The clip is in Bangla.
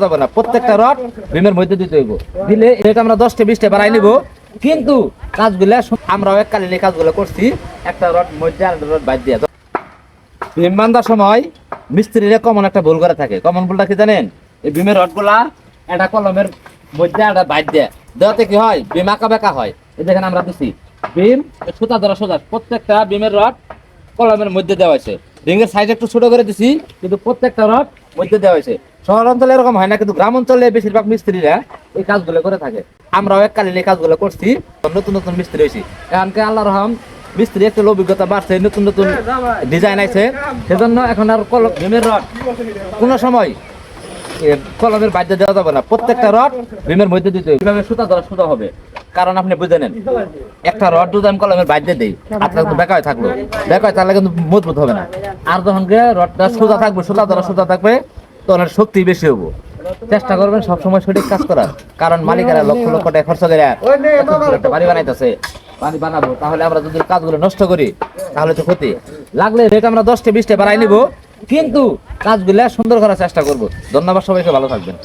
যাবে না, প্রত্যেকটা রড বিমের মধ্যে দিতে হইব। দিলে এটা আমরা 10টা 20টা বাড়াই নিব, কিন্তু কাজগুলো আমরাও এককালীন কাজগুলো করছি। একটা রড মধ্যে আর রড বাইর দিয়ে বিম বান্ধার সময় মিস্ত্রিরা কমন একটা ভুল করে থাকে। কমন ভুলটা কি জানেন? এই বিমের রডগুলা একটা কলমের মধ্যে একটা বাইর দিয়ে দেওয়াতে কি হয়, বিম আঁকা বেঁকা হয়। এই দেখেন আমরা দিচ্ছি বিম সুতা ধরা সোজা, প্রত্যেকটা বিমের রড কলমের মধ্যে দেওয়া হয়েছে। রিংয়ের সাইজ একটু ছোট করে দিছি, কিন্তু প্রত্যেকটা রড মধ্যে দেওয়া হয়েছে। শহর অঞ্চলে এরকম হয় না, কিন্তু গ্রাম অঞ্চলে বেশিরভাগ মিস্ত্রিরা এই কাজগুলো করে থাকে। আমরাও এককালীন এই কাজগুলো করছি, নতুন নতুন মিস্ত্রি হয়েছি। এখানকে আল্লাহ রহম মিস্ত্রি একটু অভিজ্ঞতা বাড়ছে, নতুন নতুন ডিজাইন আছে, সেজন্য এখন আর বিমের রড কোনো সময় কলমের বাইরে দেওয়া যাবে না, প্রত্যেকটা রড বিমের মধ্যে দিতে হবে। কিভাবে সুতা ধরা সুতা হবে, কারণ আপনি বুঝে নেন, একটা রড যদি আমি কলমের বাইরে দিই আপনার তো বেকা হয়ে থাকলো, বেকা হয়ে থাকলে কিন্তু মজবুত হবে না। আর যখন রডটা সুতা থাকবে, সুতা ধরা সুতা থাকবে, তখন শক্তি বেশি হবো। চেষ্টা করবেন সবসময় সঠিক কাজ করার, কারণ মালিকেরা লক্ষ লক্ষ টাকা খরচ করে একটা বাড়ি বানাইতেছে। বাড়ি বানাবো, তাহলে আমরা যদি কাজগুলো নষ্ট করি তাহলে তো ক্ষতি। লাগলে রেট আমরা 10টা 20টা বাড়াই নিব, কিন্তু কাজগুলো সুন্দর করার চেষ্টা করব। ধন্যবাদ, সবাইকে ভালো থাকবেন।